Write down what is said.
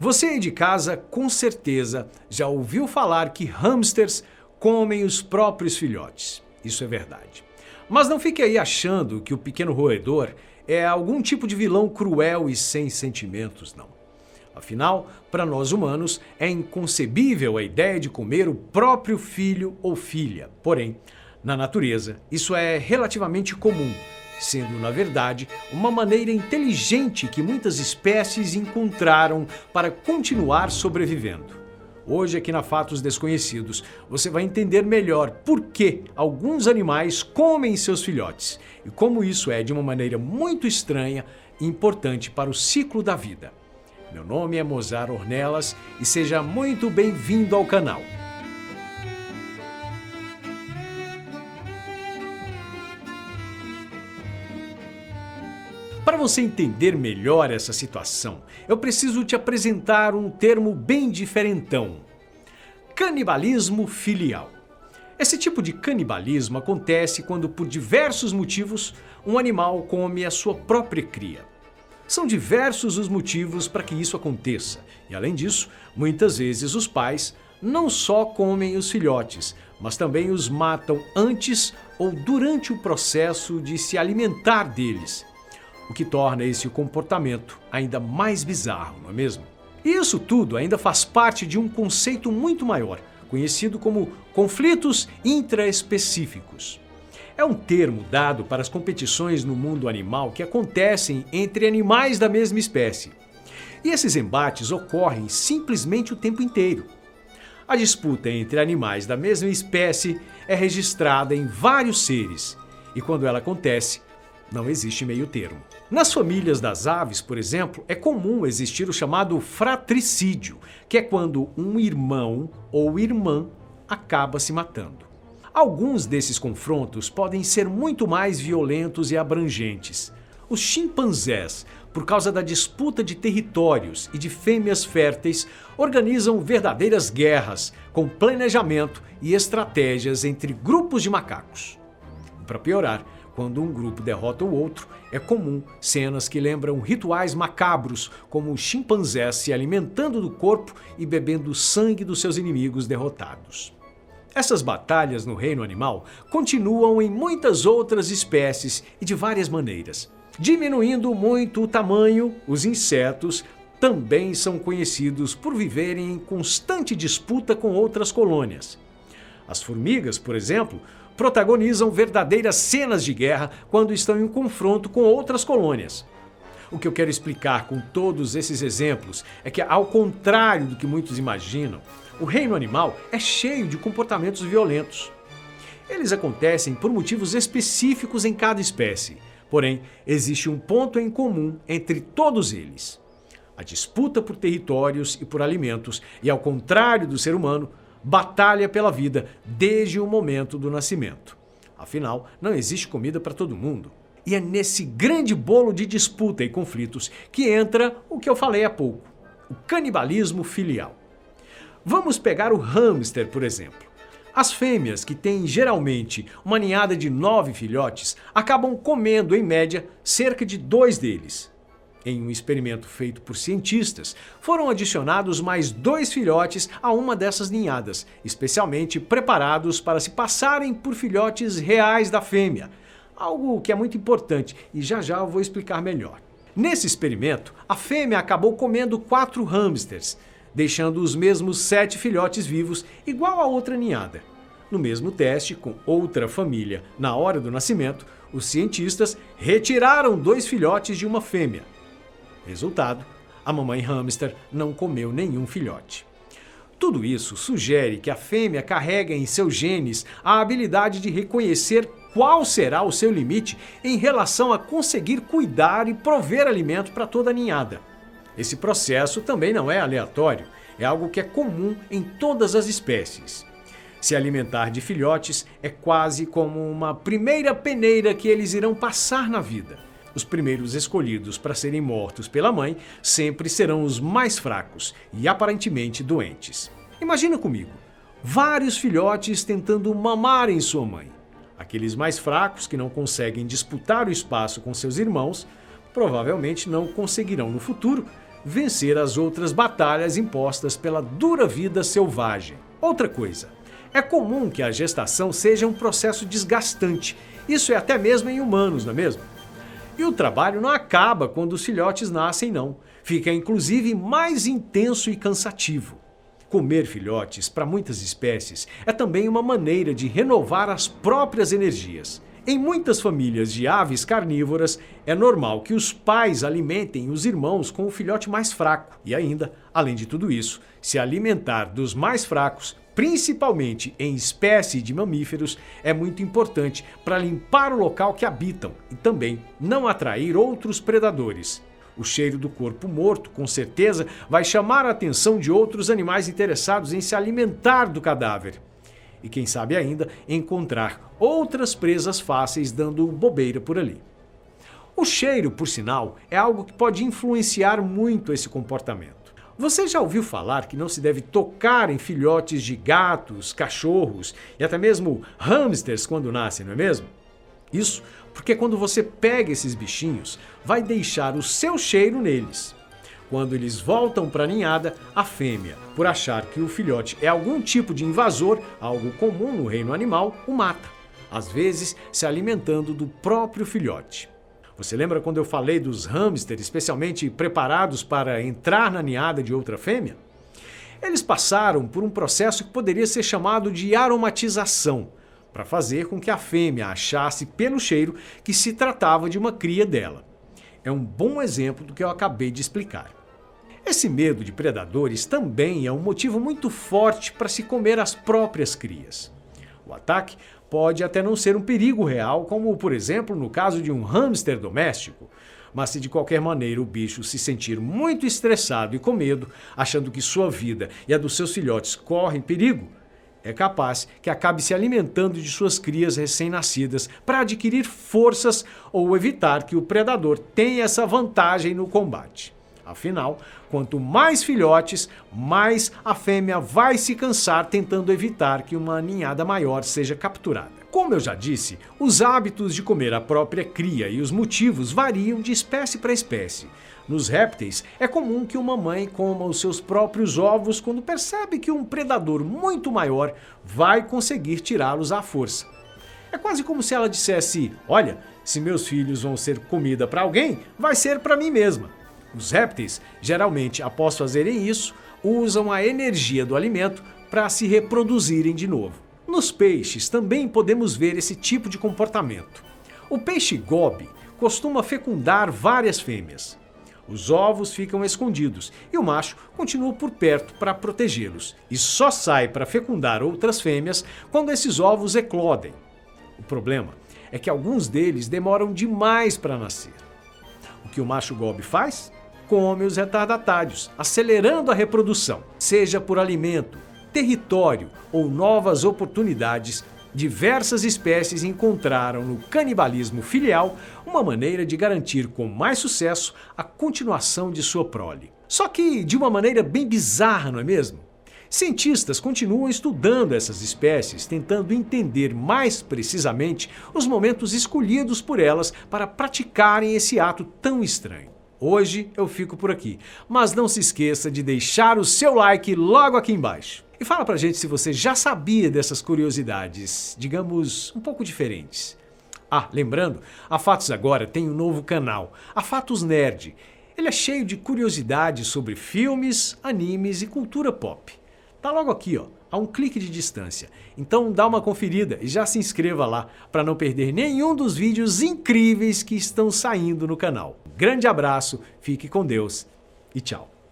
Você aí de casa, com certeza, já ouviu falar que hamsters comem os próprios filhotes. Isso é verdade. Mas não fique aí achando que o pequeno roedor é algum tipo de vilão cruel e sem sentimentos, não. Afinal, para nós humanos, é inconcebível a ideia de comer o próprio filho ou filha. Porém, na natureza, isso é relativamente comum, sendo, na verdade, uma maneira inteligente que muitas espécies encontraram para continuar sobrevivendo. Hoje, aqui na Fatos Desconhecidos, você vai entender melhor por que alguns animais comem seus filhotes e como isso é, de uma maneira muito estranha e importante para o ciclo da vida. Meu nome é Mozart Ornelas e seja muito bem-vindo ao canal. Para você entender melhor essa situação, eu preciso te apresentar um termo bem diferentão: canibalismo filial. Esse tipo de canibalismo acontece quando, por diversos motivos, um animal come a sua própria cria. São diversos os motivos para que isso aconteça, e além disso, muitas vezes os pais não só comem os filhotes, mas também os matam antes ou durante o processo de se alimentar deles, o que torna esse comportamento ainda mais bizarro, não é mesmo? E isso tudo ainda faz parte de um conceito muito maior, conhecido como conflitos intraespecíficos. É um termo dado para as competições no mundo animal que acontecem entre animais da mesma espécie. E esses embates ocorrem simplesmente o tempo inteiro. A disputa entre animais da mesma espécie é registrada em vários seres, e quando ela acontece, não existe meio termo. Nas famílias das aves, por exemplo, é comum existir o chamado fratricídio, que é quando um irmão ou irmã acaba se matando. Alguns desses confrontos podem ser muito mais violentos e abrangentes. Os chimpanzés, por causa da disputa de territórios e de fêmeas férteis, organizam verdadeiras guerras com planejamento e estratégias entre grupos de macacos. Para piorar, quando um grupo derrota o outro, é comum cenas que lembram rituais macabros, como os chimpanzés se alimentando do corpo e bebendo o sangue dos seus inimigos derrotados. Essas batalhas no reino animal continuam em muitas outras espécies e de várias maneiras. Diminuindo muito o tamanho, os insetos também são conhecidos por viverem em constante disputa com outras colônias. As formigas, por exemplo, protagonizam verdadeiras cenas de guerra quando estão em confronto com outras colônias. O que eu quero explicar com todos esses exemplos é que, ao contrário do que muitos imaginam, o reino animal é cheio de comportamentos violentos. Eles acontecem por motivos específicos em cada espécie, porém, existe um ponto em comum entre todos eles: a disputa por territórios e por alimentos, e ao contrário do ser humano, batalha pela vida desde o momento do nascimento. Afinal, não existe comida para todo mundo. E é nesse grande bolo de disputa e conflitos que entra o que eu falei há pouco: o canibalismo filial. Vamos pegar o hamster, por exemplo. As fêmeas, que têm geralmente uma ninhada de 9 filhotes, acabam comendo, em média, cerca de 2 deles. Em um experimento feito por cientistas, foram adicionados mais 2 filhotes a uma dessas ninhadas, especialmente preparados para se passarem por filhotes reais da fêmea, algo que é muito importante e já eu vou explicar melhor. Nesse experimento, a fêmea acabou comendo 4 hamsters, deixando os mesmos 7 filhotes vivos, igual a outra ninhada. No mesmo teste, com outra família, na hora do nascimento, os cientistas retiraram 2 filhotes de uma fêmea. Resultado, a mamãe hamster não comeu nenhum filhote. Tudo isso sugere que a fêmea carrega em seus genes a habilidade de reconhecer qual será o seu limite em relação a conseguir cuidar e prover alimento para toda a ninhada. Esse processo também não é aleatório, é algo que é comum em todas as espécies. Se alimentar de filhotes é quase como uma primeira peneira que eles irão passar na vida. Os primeiros escolhidos para serem mortos pela mãe sempre serão os mais fracos e aparentemente doentes. Imagina comigo, vários filhotes tentando mamar em sua mãe. Aqueles mais fracos, que não conseguem disputar o espaço com seus irmãos, provavelmente não conseguirão no futuro, vencer as outras batalhas impostas pela dura vida selvagem. Outra coisa, é comum que a gestação seja um processo desgastante. Isso é até mesmo em humanos, não é mesmo? E o trabalho não acaba quando os filhotes nascem, não. Fica inclusive mais intenso e cansativo. Comer filhotes, para muitas espécies, é também uma maneira de renovar as próprias energias. Em muitas famílias de aves carnívoras, é normal que os pais alimentem os irmãos com o filhote mais fraco. E ainda, além de tudo isso, se alimentar dos mais fracos, principalmente em espécie de mamíferos, é muito importante para limpar o local que habitam e também não atrair outros predadores. O cheiro do corpo morto, com certeza, vai chamar a atenção de outros animais interessados em se alimentar do cadáver. E quem sabe ainda encontrar outras presas fáceis dando bobeira por ali. O cheiro, por sinal, é algo que pode influenciar muito esse comportamento. Você já ouviu falar que não se deve tocar em filhotes de gatos, cachorros e até mesmo hamsters quando nascem, não é mesmo? Isso porque quando você pega esses bichinhos, vai deixar o seu cheiro neles. Quando eles voltam para a ninhada, a fêmea, por achar que o filhote é algum tipo de invasor, algo comum no reino animal, o mata, às vezes se alimentando do próprio filhote. Você lembra quando eu falei dos hamsters especialmente preparados para entrar na ninhada de outra fêmea? Eles passaram por um processo que poderia ser chamado de aromatização, para fazer com que a fêmea achasse pelo cheiro que se tratava de uma cria dela. É um bom exemplo do que eu acabei de explicar. Esse medo de predadores também é um motivo muito forte para se comer as próprias crias. O ataque pode até não ser um perigo real, como por exemplo no caso de um hamster doméstico, mas se de qualquer maneira o bicho se sentir muito estressado e com medo, achando que sua vida e a dos seus filhotes correm perigo, é capaz que acabe se alimentando de suas crias recém-nascidas para adquirir forças ou evitar que o predador tenha essa vantagem no combate. Afinal, quanto mais filhotes, mais a fêmea vai se cansar tentando evitar que uma ninhada maior seja capturada. Como eu já disse, os hábitos de comer a própria cria e os motivos variam de espécie para espécie. Nos répteis, é comum que uma mãe coma os seus próprios ovos quando percebe que um predador muito maior vai conseguir tirá-los à força. É quase como se ela dissesse: olha, se meus filhos vão ser comida para alguém, vai ser para mim mesma. Os répteis, geralmente, após fazerem isso, usam a energia do alimento para se reproduzirem de novo. Nos peixes também podemos ver esse tipo de comportamento. O peixe gobe costuma fecundar várias fêmeas. Os ovos ficam escondidos e o macho continua por perto para protegê-los e só sai para fecundar outras fêmeas quando esses ovos eclodem. O problema é que alguns deles demoram demais para nascer. O que o macho gobe faz? Come os retardatários, acelerando a reprodução, seja por alimento, território ou novas oportunidades. Diversas espécies encontraram no canibalismo filial uma maneira de garantir com mais sucesso a continuação de sua prole. Só que de uma maneira bem bizarra, não é mesmo? Cientistas continuam estudando essas espécies, tentando entender mais precisamente os momentos escolhidos por elas para praticarem esse ato tão estranho. Hoje eu fico por aqui, mas não se esqueça de deixar o seu like logo aqui embaixo. E fala pra gente se você já sabia dessas curiosidades, digamos, um pouco diferentes. Ah, lembrando, a Fatos Agora tem um novo canal, a Fatos Nerd. Ele é cheio de curiosidades sobre filmes, animes e cultura pop. Tá logo aqui, ó, a um clique de distância. Então dá uma conferida e já se inscreva lá para não perder nenhum dos vídeos incríveis que estão saindo no canal. Grande abraço, fique com Deus e tchau.